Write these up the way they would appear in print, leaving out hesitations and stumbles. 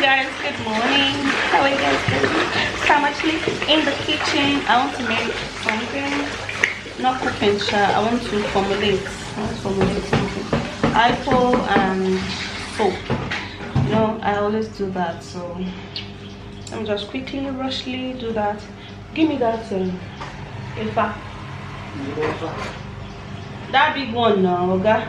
guys, good morning. How are you guys doing? So I'm actually in the kitchen. I want to make something, not cooking, I want to formulate something. Apple and soap. You know, I always do that, so let me just quickly rushly do that. Give me that Ilfa. That big one now, okay?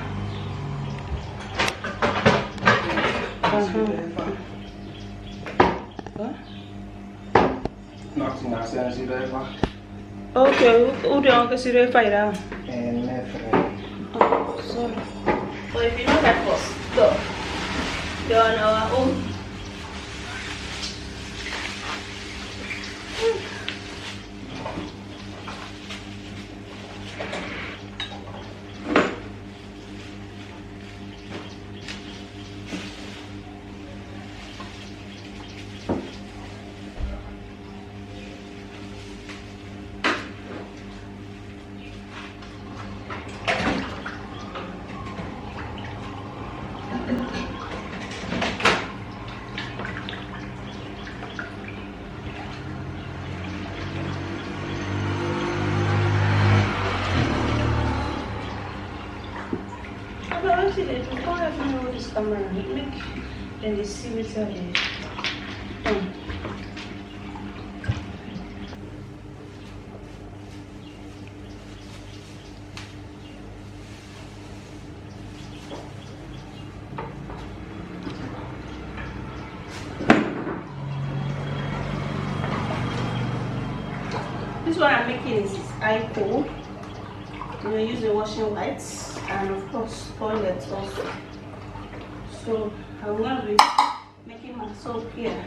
Nothing else than zero. Okay, who do you see the fire? And Oh, sorry. But if you know that first, go. You're on our own. This camera, make then they see me there. This one I'm making is iPhone. I'm going to use the washing whites and of course toilets also. So I'm going to be making my soap here.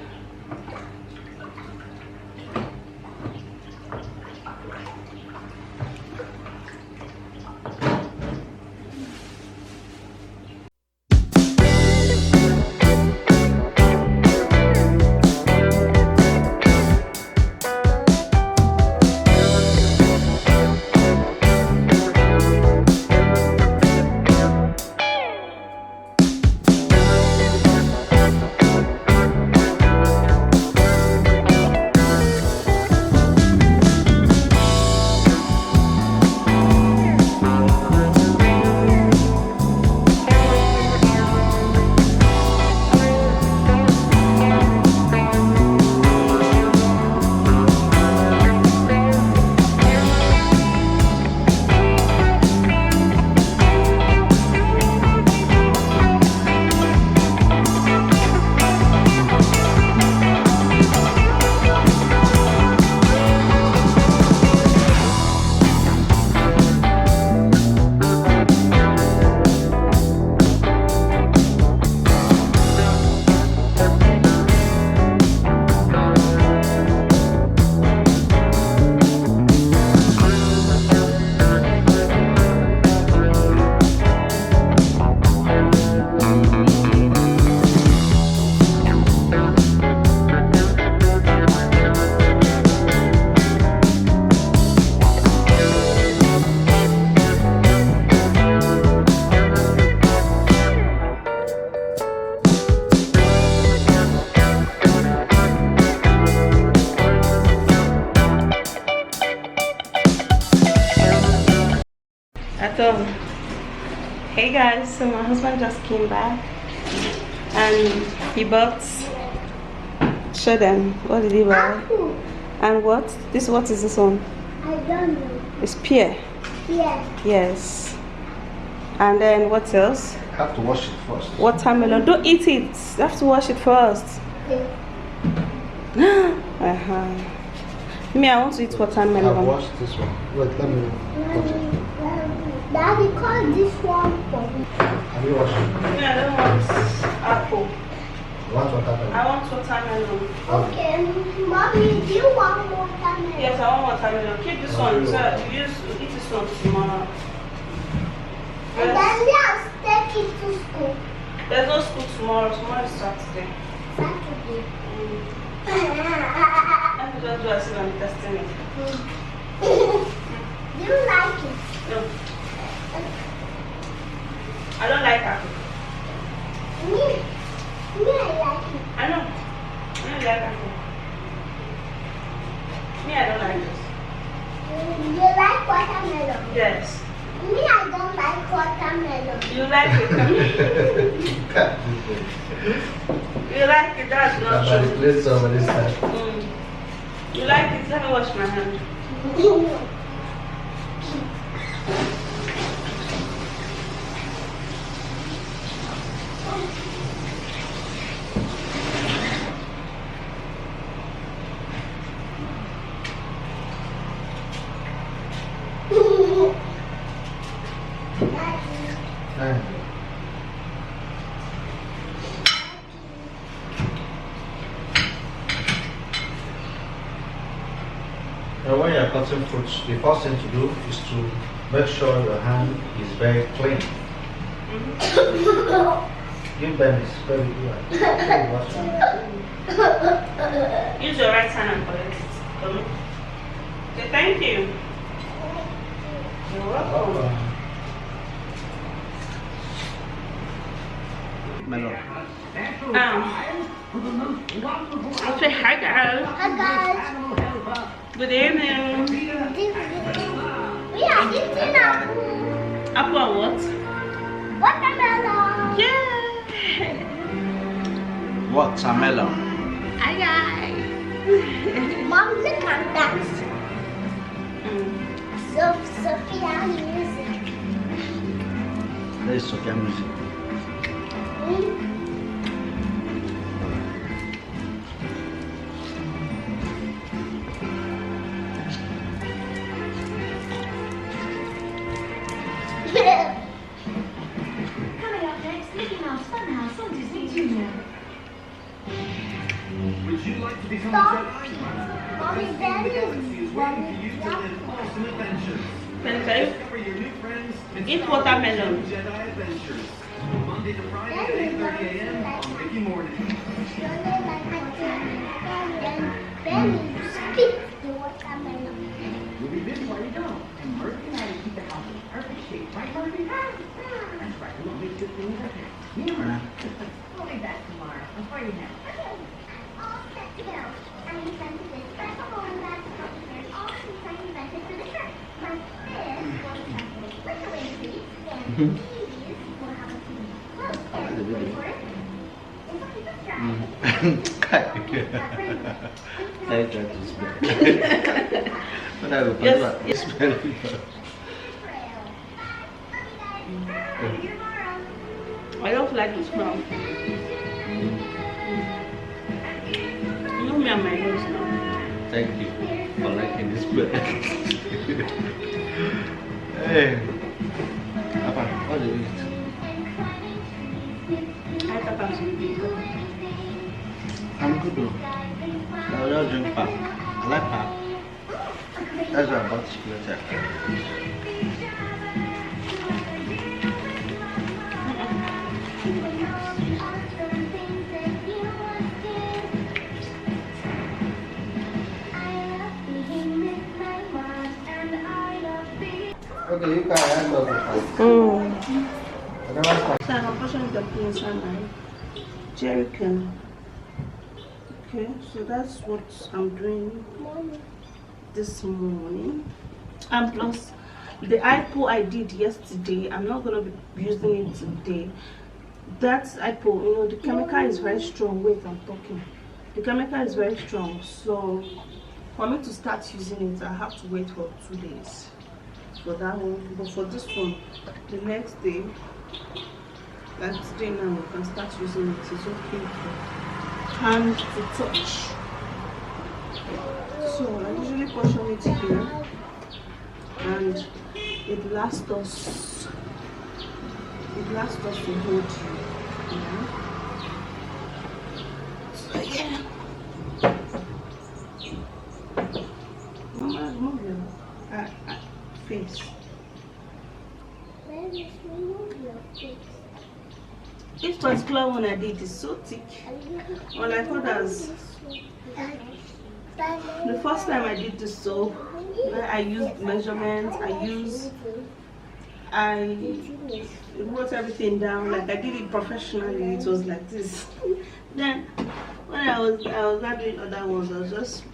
Hey guys, so my husband just came back and he bought, show them, what did he buy? Apple. And what is this one? I don't know. It's pear. Yeah. Yes. And then what else? Have to wash it first. Watermelon. Don't eat it, you have to wash it first. Okay. Me, I want to eat watermelon. I've washed this one. Wait, let me put it. Daddy, call this one for me. Have you washed it? Me, I don't want apple. You want watermelon? I want watermelon. Okay, Mommy, do you want watermelon? Yes, I want watermelon. Keep this one, so you eat this one tomorrow. And then let's take it to school. There's no school tomorrow. Tomorrow is Saturday. Saturday. Let me just do as if I'm testing it. Do you like it? No. I don't like apple. Me, I like it. I know. you like that? Me, I don't like this. You like watermelon? Yes. Me, I don't like watermelon. You like it? You like it? That's not Somebody true. played somebody's time. You like it? Let me wash my hand. Now when you're cutting fruits, the first thing to do is to make sure your hand is very clean. Give them this very good. Use your right hand and collect it. Okay, thank you. You're welcome. Melon. Okay, hi guys. Hi guys. Good evening. We are eating apple. Apple and what? Watermelon. Yeah. Watermelon. Aye aye. Mom, look at that. Sophia music. That is Sophia music. Coming up next, Mickey Mouse Funhouse on Disney Junior. Would you like to become Stop. a Jedi? Mommy, The Daddy. galaxy is waiting for you to live awesome adventures. Can you Discover your new friends and Eat start watermelon. Jedi Adventures. Monday to Friday at Daddy, 8:30 a.m. on Mickey Morning. Benny, speak the watermelon. You'll be busy while you don't. And Murphy and I will keep the house in perfect shape. Right, Murphy? That's right. We're going to make good things happen. Yeah, Murphy. We'll be back tomorrow. Before you know. All set to go. I'm invented this special rolling glass coaster and all the things I invented for the trip. Like this will have a flickering seat, and these will have a closed air recorder. It's like a distraction. I tried to spell. But I will Yes, spell yes. Trail. Love you guys. See you tomorrow. I don't like the smell. You know me and my nose now. Thank you for liking this bird. Hey. Papa, what do you eat? I thought I was going to be good. I'm good though. I will just drink pap. I like pap. That's why I bought this later. Okay, you can handle the pap. Otherwise, So I'm pushing the beans and my jerry can. Okay, so that's what I'm doing this morning. And plus the IPO I did yesterday, I'm not gonna be using it today. That IPO, you know, the chemical is very strong. Wait, I'm talking. The chemical is very strong, so for me to start using it, I have to wait for 2 days for that one. But for this one, the next day, like today now, we can start using it. It's okay for hand to touch. So I usually portion it here, and it lasts us. It lasts us a whole day. Yeah. So yeah. Mama, move your face. Where is remove your face? This particular one I did is so thick. Unlike others. The first time I did the soap, I used measurements. I wrote everything down. Like I did it professionally. It was like this. Then when When I was not doing other ones, I was just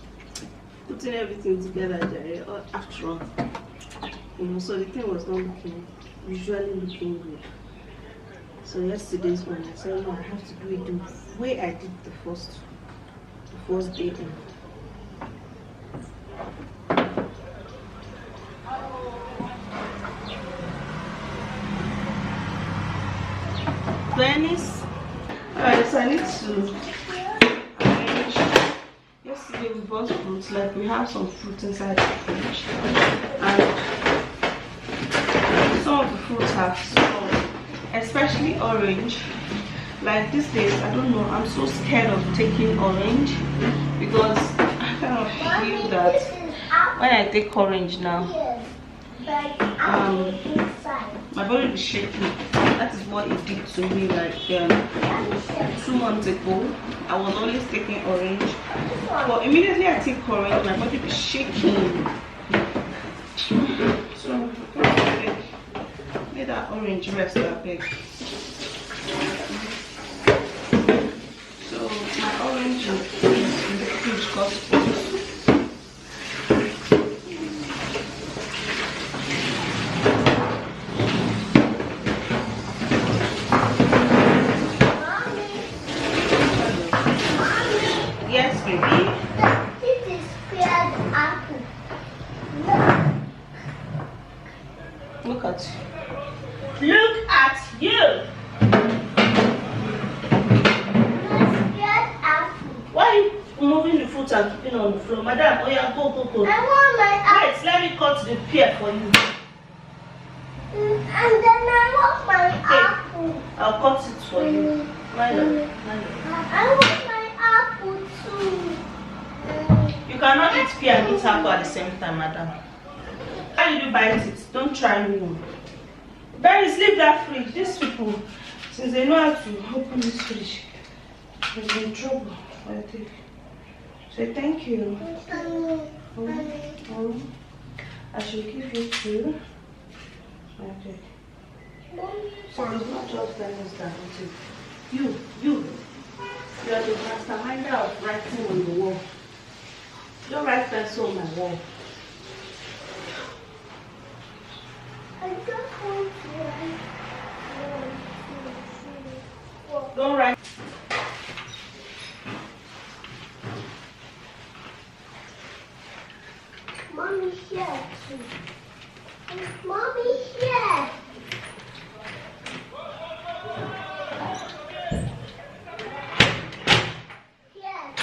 putting everything together there after all. So the thing was not usually looking good. So yesterday's one, I said no, I have to do it the way I did the first day in. Venice. Alright, so I need to arrange. Yesterday we bought fruits, like we have some fruit inside the fridge, and some of the fruits have spoiled, especially orange. Like these days, I don't know, I'm so scared of taking orange because I kind of feel that when I take orange now, my body will be shaking. That is what it did to me like 2 months ago. I was always taking orange, but immediately I take orange, my body will be shaking. So I'm going to make that orange rest that big. So my orange is in the fridge because look at you. Why are you moving the fruit and keeping on the floor? Madam, oh yeah, go. I want my apple. Wait, let me cut the pear for you. And then I want my apple. I'll cut it for you. Milo. I want my apple too. You cannot eat pear and eat apple at the same time, madam. How did you bite it? Don't try me. Berries, leave that fridge. These people, since they know how to open this fridge, they're in trouble. I think. Say thank you. I should give you two. Okay. So it's not just Dennis that you are the masterminder of writing on the wall. Don't write pencil on my wall. I just want to write. Don't write. Mommy here too. Mommy here. Yes.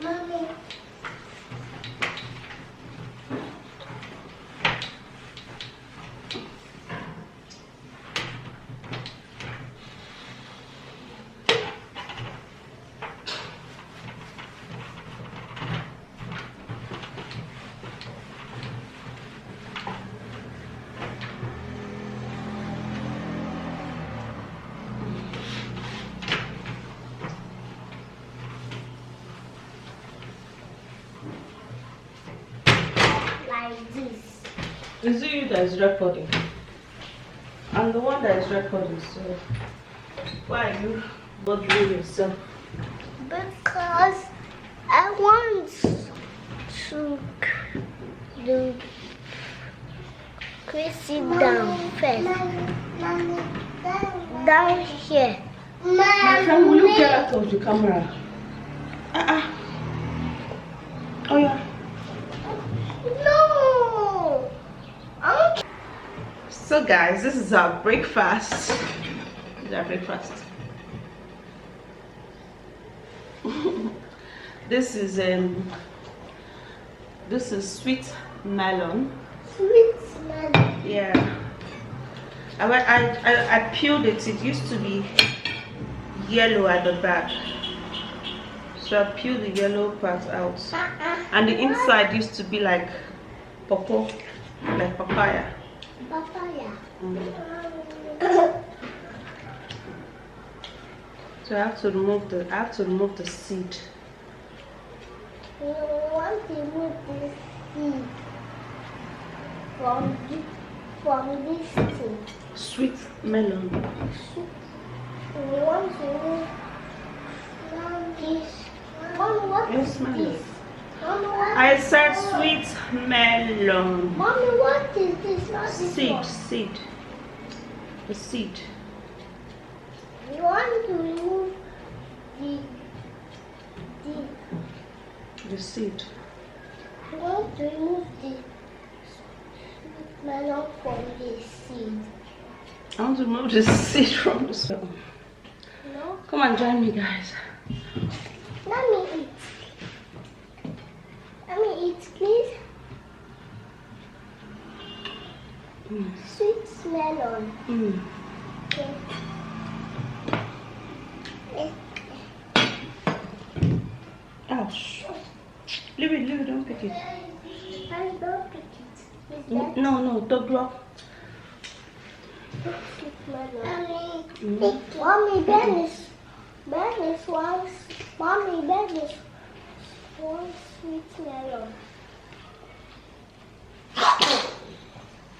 Mommy. Like this. Is it you that is recording? I'm the one that is recording, so why are you bothering yourself? Because I want to do sit down first. Down here. My friend, will you get out of the camera? Oh yeah. No. So guys, this is our breakfast. This is our breakfast. This is sweet melon. Sweet melon. Yeah. I peeled it. It used to be yellow at the back. So I peeled the yellow part out. And the inside used to be like pawpaw, like papaya. Papaya. So I have to remove the seed. We want to remove this seed from this thing. Sweet melon. We want to remove this. Mommy, what Yes, is melon. this? Mommy, what I is said this? sweet melon. Mommy, what is this? Not this Seed, one. seed. The seed. We want to remove The seed. we want to remove the sweet melon from the seed. I want to remove the seed from the soil. No? Come and join me, guys. Let me eat. Let me eat, please. Sweet melon. Okay. Ouch. Leave it, don't pick it. I don't pick it. Is that No, don't drop. sweet melon? Mommy, Ben is one. Mommy, Ben is one sweet melon.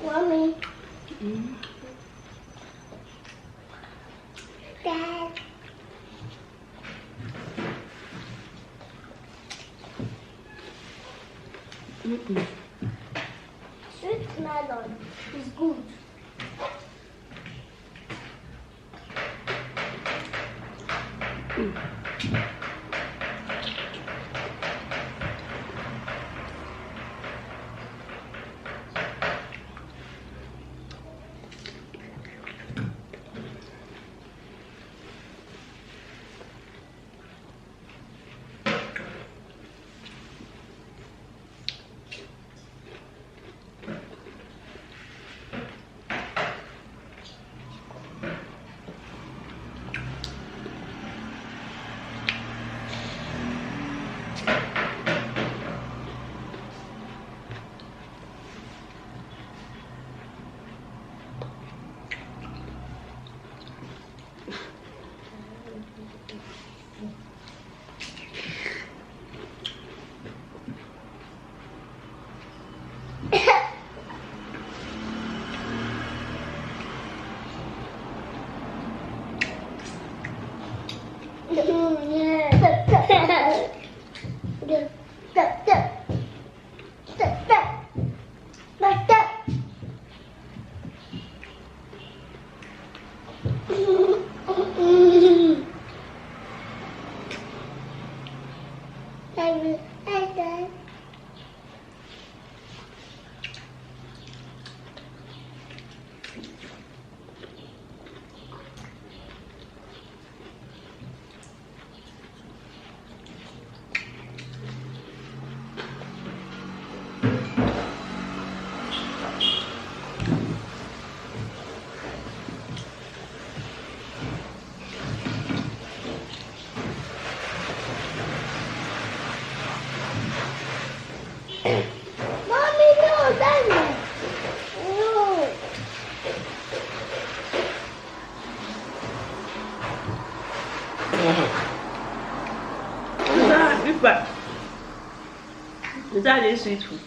Mommy. Dad. Sweet melon is good. Mommy, no, Daddy. No. Is that a sweet food?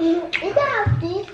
Is that this?